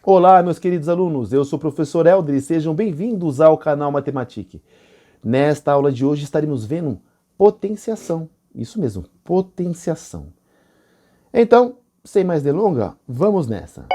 Olá, meus queridos alunos, eu sou o professor Helder e sejam bem-vindos ao canal Matematique. Nesta aula de hoje estaremos vendo potenciação, isso mesmo, potenciação. Então, sem mais delongas, vamos nessa.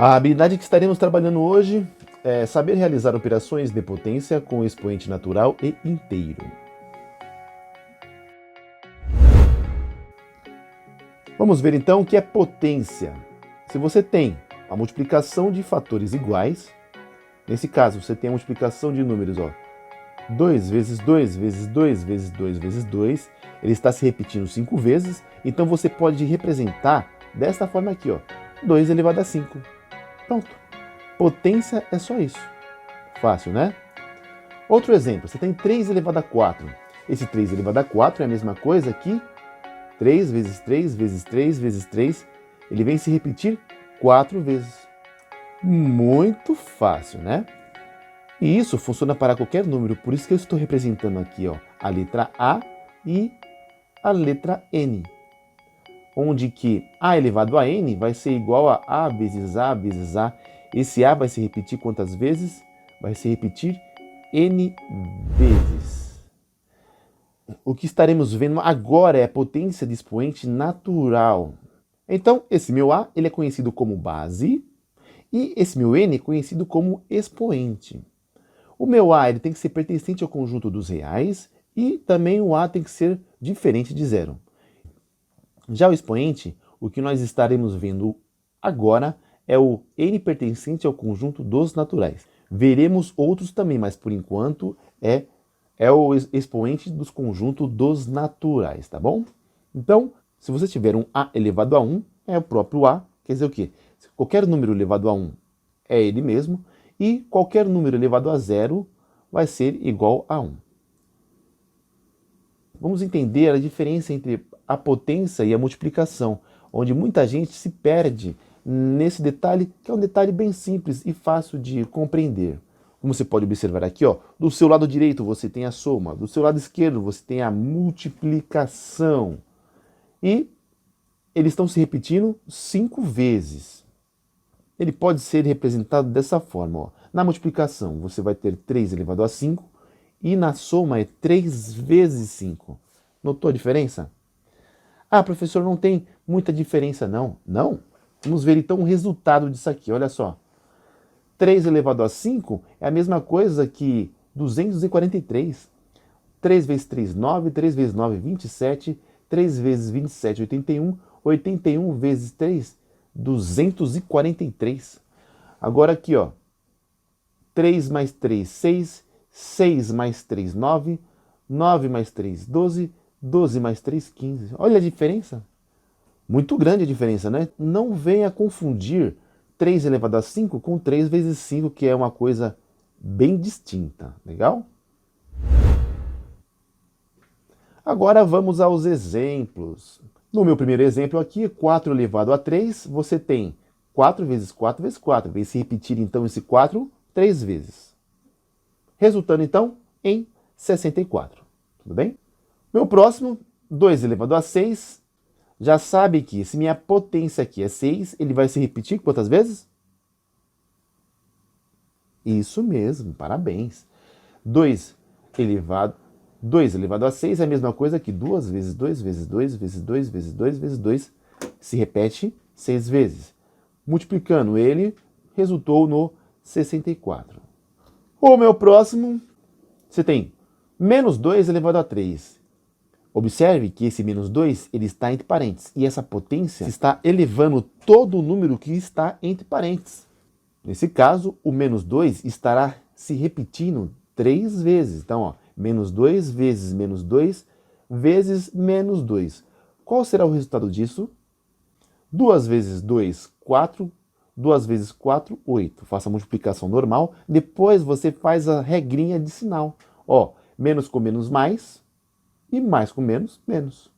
A habilidade que estaremos trabalhando hoje é saber realizar operações de potência com expoente natural e inteiro. Vamos ver então o que é potência. Se você tem a multiplicação de fatores iguais, nesse caso você tem a multiplicação de números, 2 vezes 2 vezes 2 vezes 2 vezes 2, ele está se repetindo 5 vezes, então você pode representar desta forma aqui, 2 elevado a 5. Pronto. Potência é só isso. Fácil, né? Outro exemplo, você tem 3 elevado a 4. Esse 3 elevado a 4 é a mesma coisa que 3 vezes 3 vezes 3 vezes 3. Ele vem se repetir 4 vezes. Muito fácil, né? E isso funciona para qualquer número, por isso que eu estou representando aqui, a letra A e a letra N. Onde que A elevado a N vai ser igual a A vezes A vezes A. Esse A vai se repetir quantas vezes? Vai se repetir N vezes. O que estaremos vendo agora é a potência de expoente natural. Então, esse meu A ele é conhecido como base e esse meu N é conhecido como expoente. O meu A ele tem que ser pertencente ao conjunto dos reais e também o A tem que ser diferente de zero. Já o expoente, o que nós estaremos vendo agora é o N pertencente ao conjunto dos naturais. Veremos outros também, mas por enquanto é o expoente dos conjuntos dos naturais, tá bom? Então, se você tiver um A elevado a 1, é o próprio A, quer dizer o quê? Qualquer número elevado a 1 é ele mesmo, e qualquer número elevado a 0 vai ser igual a 1. Vamos entender a diferença entre a potência e a multiplicação, onde muita gente se perde nesse detalhe, que é um detalhe bem simples e fácil de compreender. Como você pode observar aqui, do seu lado direito você tem a soma, do seu lado esquerdo você tem a multiplicação. E eles estão se repetindo 5 vezes. Ele pode ser representado dessa forma. Na multiplicação você vai ter 3 elevado a 5 e na soma é 3 vezes 5. Notou a diferença? Ah, professor, não tem muita diferença não. Não? Vamos ver então o resultado disso aqui, olha só. 3 elevado a 5 é a mesma coisa que 243. 3 vezes 3, 9, 3 vezes 9, 27, 3 vezes 27, 81, 81 vezes 3, 243. Agora aqui, 3 mais 3, 6, 6 mais 3, 9, 9 mais 3, 12, 12 mais 3, 15. Olha a diferença. Muito grande a diferença, né? Não venha confundir 3 elevado a 5 com 3 vezes 5, que é uma coisa bem distinta. Legal? Agora vamos aos exemplos. No meu primeiro exemplo aqui, 4 elevado a 3, você tem 4 vezes 4 vezes 4. Vai se repetir então esse 4 3 vezes. Resultando então em 64. Tudo bem? Meu próximo, 2 elevado a 6, já sabe que se minha potência aqui é 6, ele vai se repetir quantas vezes? Isso mesmo, parabéns. 2 elevado a 6 é a mesma coisa que 2 vezes 2 vezes 2 vezes 2 vezes 2 vezes 2, se repete 6 vezes. Multiplicando ele, resultou no 64. O meu próximo, você tem menos 2 elevado a 3. Observe que esse menos 2 ele está entre parênteses e essa potência está elevando todo o número que está entre parênteses. Nesse caso, o menos 2 estará se repetindo 3 vezes. Então, menos 2 vezes menos 2 vezes menos 2. Qual será o resultado disso? 2 vezes 2, 4. 2 vezes 4, 8. Faça a multiplicação normal. Depois você faz a regrinha de sinal. Menos com menos, mais. E mais com menos, menos.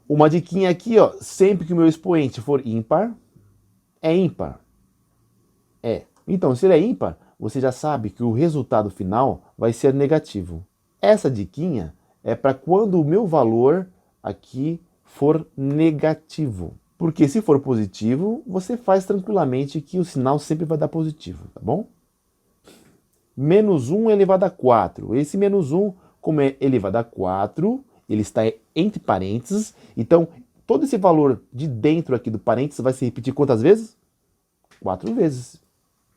Uma diquinha aqui, ó. Sempre que o meu expoente for ímpar, é ímpar. É. Então, se ele é ímpar, você já sabe que o resultado final vai ser negativo. Essa diquinha é para quando o meu valor aqui for negativo. Porque se for positivo, você faz tranquilamente que o sinal sempre vai dar positivo, tá bom? Menos 1 elevado a 4. Esse menos 1, como é elevado a 4, ele está entre parênteses. Então, todo esse valor de dentro aqui do parênteses vai se repetir quantas vezes? 4 vezes.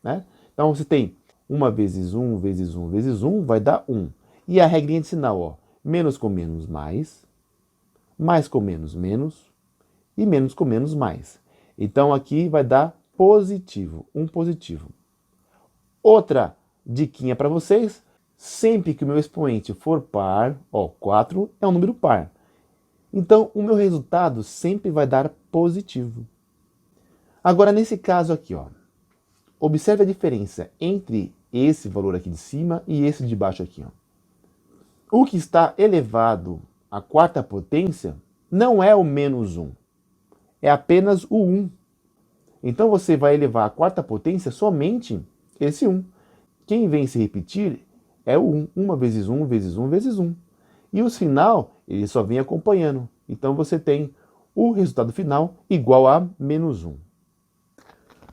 Né? Então, você tem 1 vezes 1 vezes 1 vezes 1 vai dar 1. E a regrinha de sinal, ó, menos com menos, mais com menos, menos, e menos com menos, mais. Então, aqui vai dar positivo, um positivo. Outra diquinha para vocês, sempre que o meu expoente for par, ó, 4 é um número par. Então, o meu resultado sempre vai dar positivo. Agora, nesse caso aqui, ó, observe a diferença entre esse valor aqui de cima e esse de baixo aqui, ó. O que está elevado à quarta potência não é o menos 1, é apenas o 1. Então você vai elevar à quarta potência somente esse 1. Quem vem se repetir é o 1. 1 vezes 1 vezes 1 vezes 1. E o final, ele só vem acompanhando. Então você tem o resultado final igual a menos 1.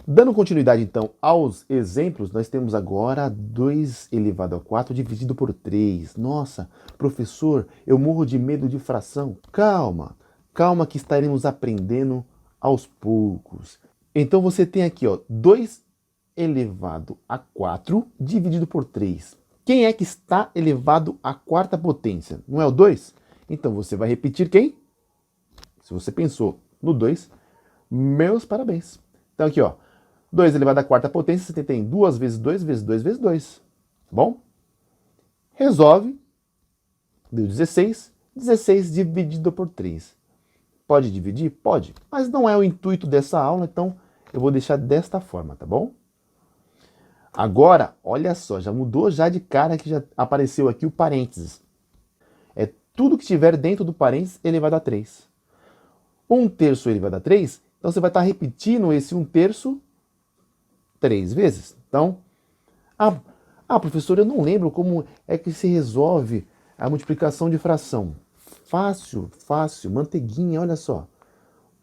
Dando continuidade, então, aos exemplos, nós temos agora 2 elevado a 4 dividido por 3. Nossa, professor, eu morro de medo de fração. Calma, calma que estaremos aprendendo aos poucos. Então você tem aqui, ó, 2 elevado a 4 dividido por 3. Quem é que está elevado à quarta potência? Não é o 2? Então você vai repetir quem? Se você pensou no 2, meus parabéns. Então aqui, ó, 2 elevado à quarta potência, você tem 2 vezes 2 vezes 2 vezes 2. Tá bom? Resolve. Deu 16. 16 dividido por 3. Pode dividir? Pode. Mas não é o intuito dessa aula, então eu vou deixar desta forma, tá bom? Agora, olha só, já mudou já de cara que já apareceu aqui o parênteses. É tudo que estiver dentro do parênteses elevado a 3. 1/3 elevado a 3, então você vai estar repetindo esse 1/3 3 vezes. Então, professor, eu não lembro como é que se resolve a multiplicação de fração. Fácil, fácil, manteiguinha, olha só.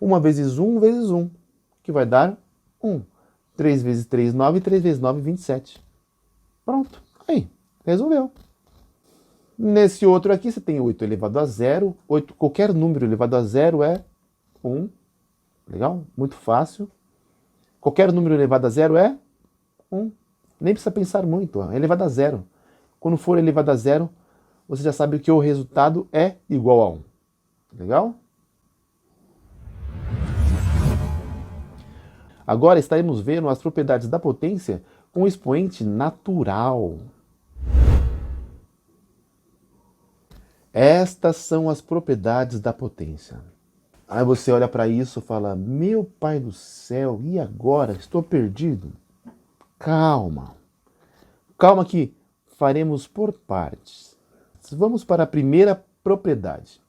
1 vezes 1 vezes 1, que vai dar 1. 3 vezes 3, 9, 3 vezes 9, 27. Pronto, aí, resolveu. Nesse outro aqui, você tem 8 elevado a 0. 8, qualquer número elevado a 0 é 1. Legal? Muito fácil. Qualquer número elevado a 0 é 1. Nem precisa pensar muito, ó. É elevado a 0. Quando for elevado a 0, você já sabe que o resultado é igual a 1. Legal? Agora estaremos vendo as propriedades da potência com o expoente natural. Estas são as propriedades da potência. Aí você olha para isso e fala, meu pai do céu, e agora? Estou perdido. Calma. Calma que faremos por partes. Vamos para a primeira propriedade.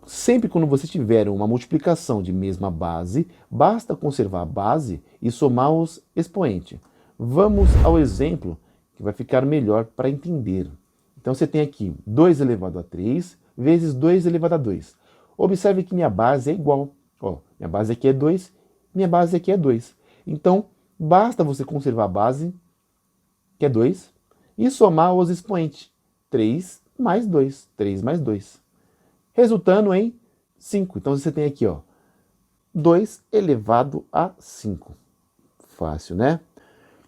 Sempre quando você tiver uma multiplicação de mesma base, basta conservar a base e somar os expoentes. Vamos ao exemplo que vai ficar melhor para entender. Então você tem aqui 2 elevado a 3 vezes 2 elevado a 2. Observe que minha base é igual. Ó, minha base aqui é 2, minha base aqui é 2. Então, basta você conservar a base, que é 2, e somar os expoentes. 3 mais 2, 3 mais 2. Resultando em 5. Então você tem aqui, ó, 2 elevado a 5. Fácil, né?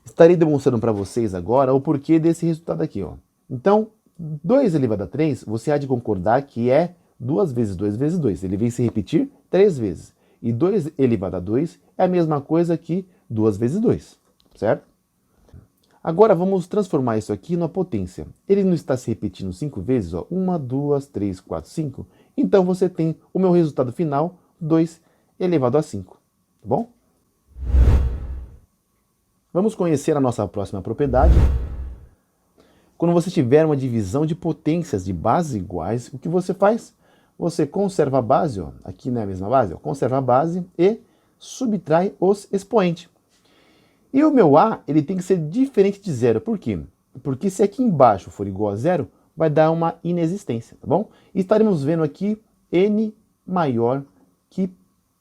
Estarei demonstrando para vocês agora o porquê desse resultado aqui, ó. Então, 2 elevado a 3, você há de concordar que é 2 vezes 2 vezes 2. Ele vem se repetir 3 vezes. E 2 elevado a 2 é a mesma coisa que 2 vezes 2, certo? Agora vamos transformar isso aqui numa potência. Ele não está se repetindo 5 vezes, ó. 1, 2, 3, 4, 5. Então você tem o meu resultado final, 2 elevado a 5. Tá bom? Vamos conhecer a nossa próxima propriedade. Quando você tiver uma divisão de potências de bases iguais, o que você faz? Você conserva a base, ó, aqui não é a mesma base, ó, conserva a base e subtrai os expoentes. E o meu A, ele tem que ser diferente de zero. Por quê? Porque se aqui embaixo for igual a zero, vai dar uma inexistência, tá bom? E estaremos vendo aqui N maior que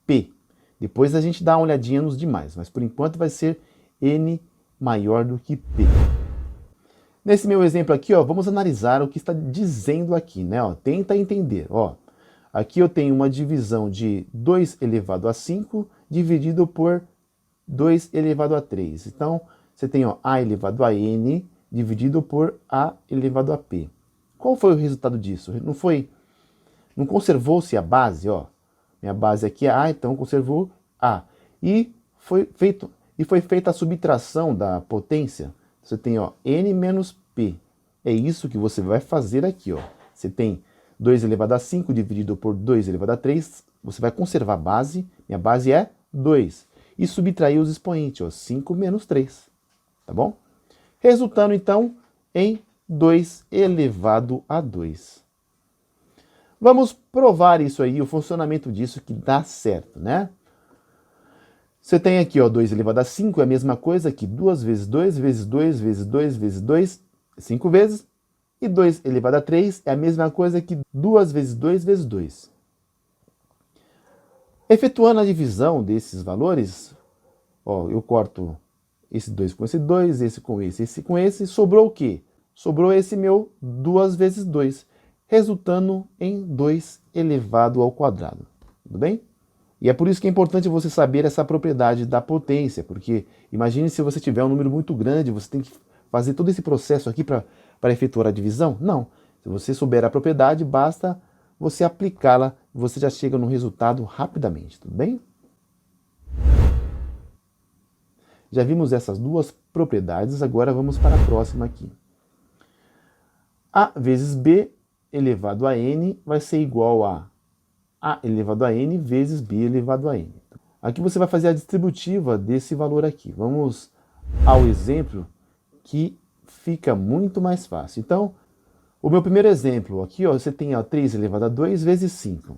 P. Depois a gente dá uma olhadinha nos demais, mas por enquanto vai ser N maior do que P. Nesse meu exemplo aqui, ó, vamos analisar o que está dizendo aqui, né? Ó, tenta entender, ó. Aqui eu tenho uma divisão de 2 elevado a 5 dividido por 2 elevado a 3. Então, você tem ó, A elevado a N dividido por A elevado a P. Qual foi o resultado disso? Não conservou-se a base, ó. Minha base aqui é A, então conservou A. E foi feita a subtração da potência. Você tem ó, N menos P. É isso que você vai fazer aqui, ó. Você tem 2 elevado a 5 dividido por 2 elevado a 3. Você vai conservar a base. Minha base é 2. E subtrair os expoentes, ó, 5 menos 3. Tá bom? Resultando, então, em 2 elevado a 2. Vamos provar isso aí, o funcionamento disso que dá certo, né? Você tem aqui, ó, 2 elevado a 5 é a mesma coisa que 2 vezes 2 vezes 2 vezes 2 vezes 2, 5 vezes. E 2 elevado a 3 é a mesma coisa que 2 vezes 2 vezes 2. Efetuando a divisão desses valores, ó, eu corto esse 2 com esse 2, esse com esse, sobrou o quê? Sobrou esse meu 2 vezes 2, resultando em 2 elevado ao quadrado. Tudo bem? E é por isso que é importante você saber essa propriedade da potência, porque imagine se você tiver um número muito grande, você tem que fazer todo esse processo aqui para efetuar a divisão? Não. Se você souber a propriedade, basta você aplicá-la, você já chega no resultado rapidamente, tudo bem? Já vimos essas duas propriedades, agora vamos para a próxima aqui. A vezes B elevado a N vai ser igual a A elevado a N vezes B elevado a N. Aqui você vai fazer a distributiva desse valor aqui. Vamos ao exemplo que fica muito mais fácil. Então, o meu primeiro exemplo aqui, ó, você tem ó, 3 elevado a 2 vezes 5.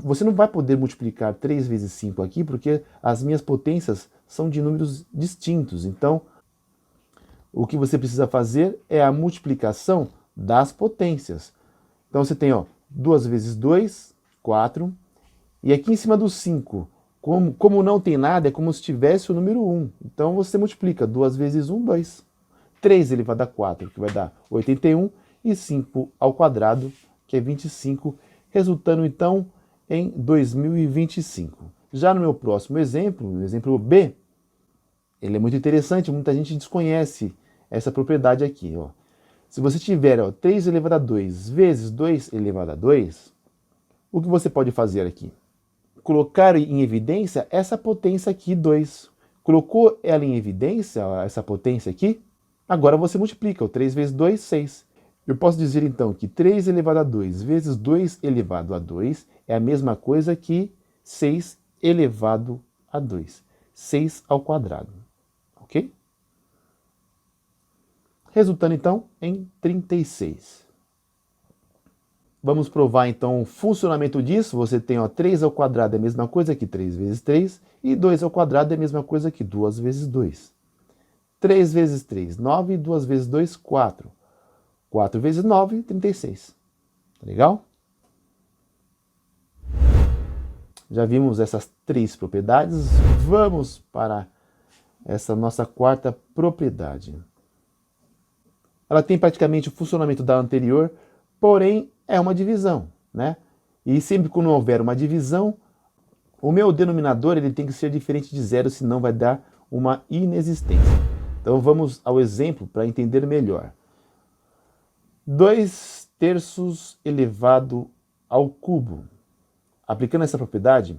Você não vai poder multiplicar 3 vezes 5 aqui, porque as minhas potências são de números distintos. Então, o que você precisa fazer é a multiplicação das potências. Então, você tem ó, 2 vezes 2, 4. E aqui em cima do 5, como não tem nada, é como se tivesse o número 1. Então, você multiplica 2 vezes 1, 2. 3 elevado a 4, que vai dar 81. E 5 ao quadrado, que é 25, resultando então em 2025. Já no meu próximo exemplo, o exemplo B, ele é muito interessante, muita gente desconhece essa propriedade aqui. Ó. Se você tiver ó, 3 elevado a 2 vezes 2 elevado a 2, o que você pode fazer aqui? Colocar em evidência essa potência aqui, 2. Colocou ela em evidência, essa potência aqui, agora você multiplica. O 3 vezes 2, 6. Eu posso dizer então que 3 elevado a 2 vezes 2 elevado a 2 é a mesma coisa que 6 elevado a 2. 6 ao quadrado. Ok? Resultando então em 36. Vamos provar então o funcionamento disso. Você tem ó, 3 ao quadrado é a mesma coisa que 3 vezes 3 e 2 ao quadrado é a mesma coisa que 2 vezes 2. 3 vezes 3, 9 e 2 vezes 2, 4. 4 vezes 9, 36. Tá legal? Já vimos essas 3 propriedades. Vamos para essa nossa quarta propriedade. Ela tem praticamente o funcionamento da anterior, porém é uma divisão, né? E sempre quando houver uma divisão, o meu denominador ele tem que ser diferente de zero, senão vai dar uma inexistência. Então vamos ao exemplo para entender melhor. 2 terços elevado ao cubo. Aplicando essa propriedade,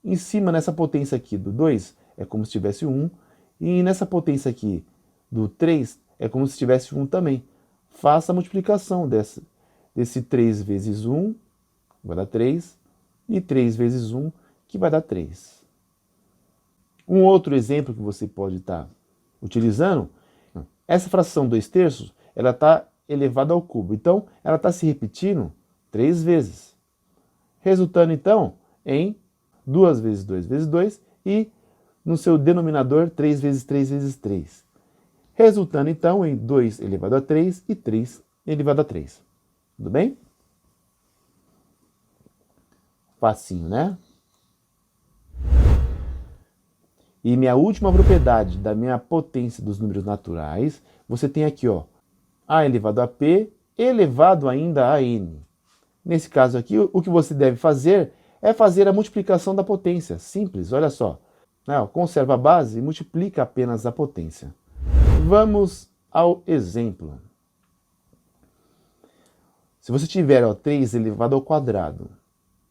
em cima nessa potência aqui do 2 é como se tivesse 1, e nessa potência aqui do 3 é como se tivesse 1 também. Faça a multiplicação desse 3 vezes 1, vai dar 3, e 3 vezes 1, que vai dar 3. Um outro exemplo que você pode estar utilizando, essa fração 2 terços ela está elevada ao cubo. Então, ela está se repetindo 3 vezes. Resultando, então, em 2 vezes 2 vezes 2 e no seu denominador 3 vezes 3 vezes 3. Resultando, então, em 2 elevado a 3 e 3 elevado a 3. Tudo bem? Facinho, né? E minha última propriedade da minha potência dos números naturais, você tem aqui, ó, a elevado a p elevado ainda a n. Nesse caso aqui, o que você deve fazer é fazer a multiplicação da potência. Simples, olha só. Conserva a base e multiplica apenas a potência. Vamos ao exemplo. Se você tiver 3 elevado ao quadrado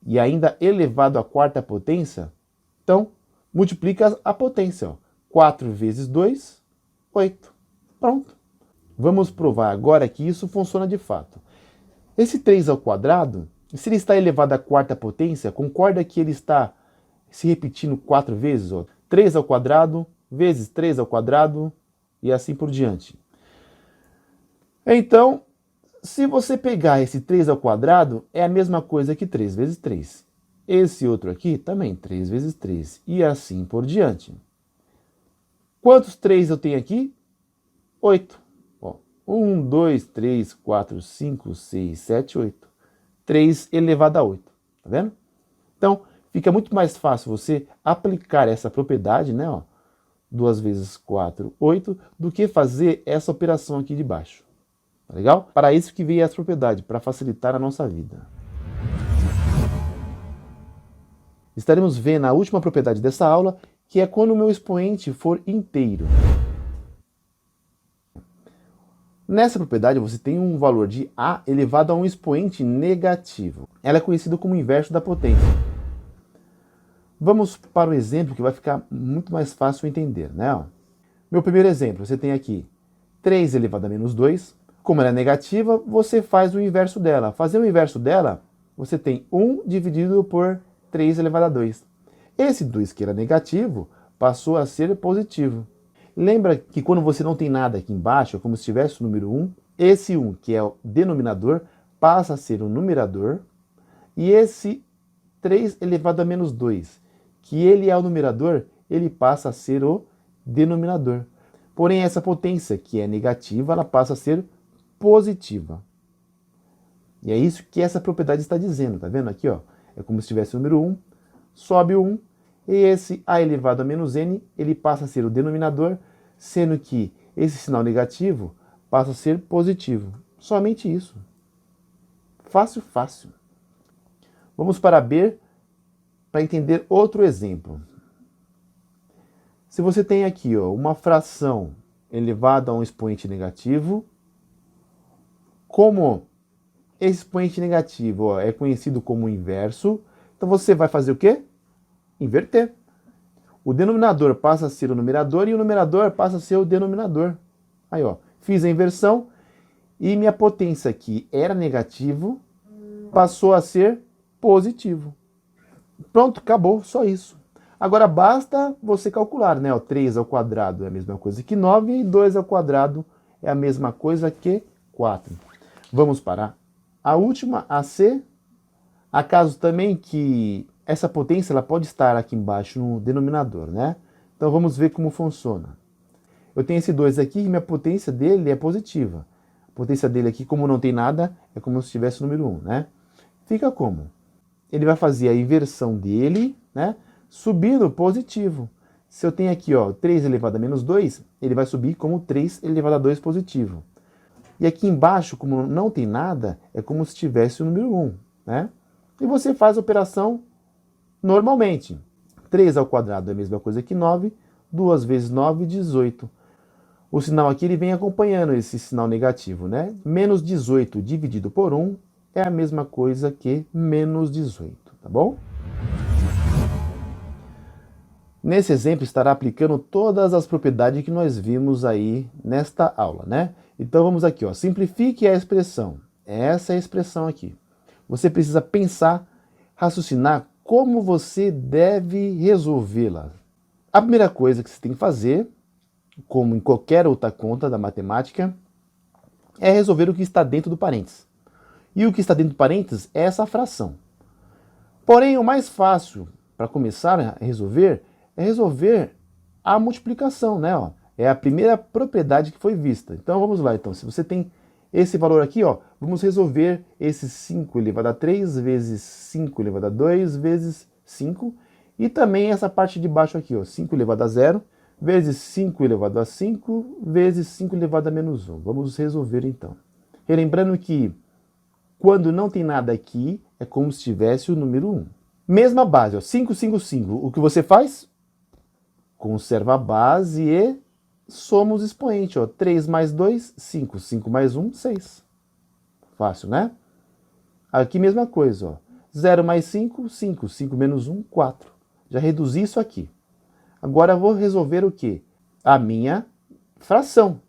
e ainda elevado à quarta potência, então multiplica a potência. 4 vezes 2, 8. Pronto. Vamos provar agora que isso funciona de fato. Esse 3 ao quadrado, se ele está elevado à quarta potência, concorda que ele está se repetindo 4 vezes? 3 ao quadrado vezes 3 ao quadrado e assim por diante. Então, se você pegar esse 3 ao quadrado, é a mesma coisa que 3 vezes 3. Esse outro aqui também, 3 vezes 3 e assim por diante. Quantos 3 eu tenho aqui? 8. 1, 2, 3, 4, 5, 6, 7, 8. 3 elevado a 8. Tá vendo? Então, fica muito mais fácil você aplicar essa propriedade, né? 2 vezes 4, 8, do que fazer essa operação aqui de baixo. Tá legal? Para isso que veio essa propriedade, para facilitar a nossa vida. Estaremos vendo a última propriedade dessa aula, que é quando o meu expoente for inteiro. Nessa propriedade você tem um valor de a elevado a um expoente negativo. Ela é conhecida como inverso da potência. Vamos para o exemplo que vai ficar muito mais fácil entender, né? Meu primeiro exemplo, você tem aqui 3 elevado a menos 2. Como ela é negativa, você faz o inverso dela. Fazer o inverso dela, você tem 1 dividido por 3 elevado a 2. Esse 2 que era negativo passou a ser positivo. Lembra que quando você não tem nada aqui embaixo, é como se tivesse o número 1, esse 1, que é o denominador, passa a ser o numerador, e esse 3 elevado a menos 2, que ele é o numerador, ele passa a ser o denominador. Porém, essa potência, que é negativa, ela passa a ser positiva. E é isso que essa propriedade está dizendo, tá vendo aqui, ó? É como se tivesse o número 1, sobe o 1, e esse a elevado a menos n, ele passa a ser o denominador, sendo que esse sinal negativo passa a ser positivo. Somente isso. Fácil, fácil. Vamos para B para entender outro exemplo. Se você tem aqui, ó, uma fração elevada a um expoente negativo, como esse expoente negativo, ó, é conhecido como inverso, então você vai fazer o quê? Inverter. O denominador passa a ser o numerador e o numerador passa a ser o denominador. Aí, ó, fiz a inversão e minha potência aqui era negativo, passou a ser positivo. Pronto, acabou, só isso. Agora basta você calcular, né? 3 ao quadrado é a mesma coisa que 9 e 2 ao quadrado é a mesma coisa que 4. Vamos para a última, a C. Há casos também que essa potência ela pode estar aqui embaixo no denominador, né? Então vamos ver como funciona. Eu tenho esse 2 aqui e minha potência dele é positiva. A potência dele aqui, como não tem nada, é como se tivesse o número 1, né? Fica como? Ele vai fazer a inversão dele, né? Subindo positivo. Se eu tenho aqui, ó, 3 elevado a menos 2, ele vai subir como 3 elevado a 2 positivo. E aqui embaixo, como não tem nada, é como se tivesse o número 1, né? E você faz a operação normalmente. 3 ao quadrado é a mesma coisa que 9, 2 vezes 9, 18. O sinal aqui ele vem acompanhando esse sinal negativo, né? Menos 18 dividido por 1 é a mesma coisa que menos 18, tá bom? Nesse exemplo estará aplicando todas as propriedades que nós vimos aí nesta aula, né? Então vamos aqui, ó, simplifique a expressão. Essa é a expressão aqui. Você precisa pensar, raciocinar como você deve resolvê-la. A primeira coisa que você tem que fazer, como em qualquer outra conta da matemática, é resolver o que está dentro do parênteses. E o que está dentro do parênteses é essa fração. Porém, o mais fácil para começar a resolver é resolver a multiplicação, né? Ó, é a primeira propriedade que foi vista. Então vamos lá. Então, se você tem esse valor aqui, ó, vamos resolver esse 5 elevado a 3 vezes 5 elevado a 2 vezes 5. E também essa parte de baixo aqui, ó, 5 elevado a 0 vezes 5 elevado a 5 vezes 5 elevado a menos 1. Vamos resolver então. Relembrando que quando não tem nada aqui, é como se tivesse o número 1. Mesma base, ó, 5, 5, 5. O que você faz? Conserva a base e soma os expoentes. Ó. 3 mais 2, 5. 5 mais 1, 6. Fácil, né? Aqui mesma coisa. Ó. 0 mais 5, 5. 5 menos 1, 4. Já reduzi isso aqui. Agora eu vou resolver o quê? A minha fração.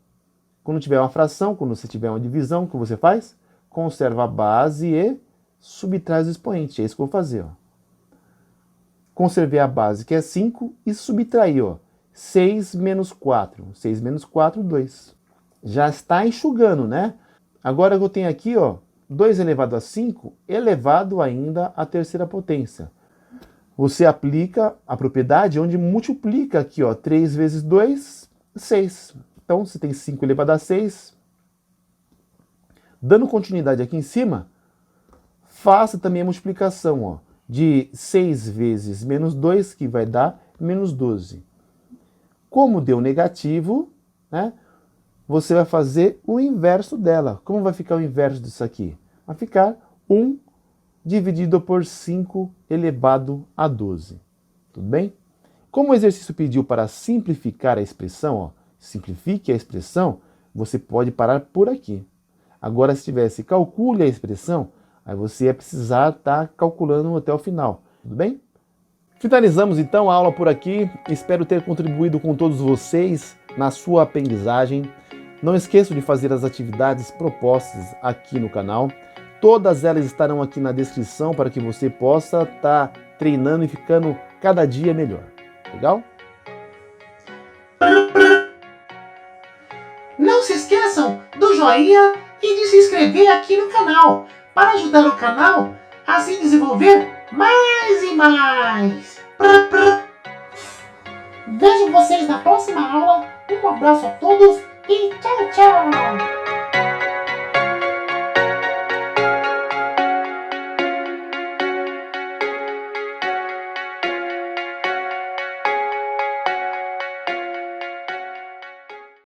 Quando tiver uma fração, quando você tiver uma divisão, o que você faz? Conserva a base e subtrai os expoentes. É isso que eu vou fazer. Ó. Conservei a base, que é 5, e subtrair. Ó. 6 menos 4. 6 menos 4, 2. Já está enxugando, né? Agora eu tenho aqui, ó, 2 elevado a 5 elevado ainda à terceira potência. Você aplica a propriedade onde multiplica aqui, ó, 3 vezes 2, 6. Então, você tem 5 elevado a 6. Dando continuidade aqui em cima, faça também a multiplicação, ó, de 6 vezes menos 2, que vai dar menos 12. Como deu negativo, né, você vai fazer o inverso dela. Como vai ficar o inverso disso aqui? Vai ficar 1 dividido por 5 elevado a 12. Tudo bem? Como o exercício pediu para simplificar a expressão, ó, simplifique a expressão, você pode parar por aqui. Agora, se tivesse calcule a expressão, aí você ia precisar estar calculando até o final. Tudo bem? Finalizamos então a aula por aqui. Espero ter contribuído com todos vocês na sua aprendizagem. Não esqueça de fazer as atividades propostas aqui no canal. Todas elas estarão aqui na descrição para que você possa estar treinando e ficando cada dia melhor. Legal? Não se esqueçam do joinha e de se inscrever aqui no canal para ajudar o canal a se desenvolver mais e mais. Vejo vocês na próxima aula. Um abraço a todos e tchau, tchau!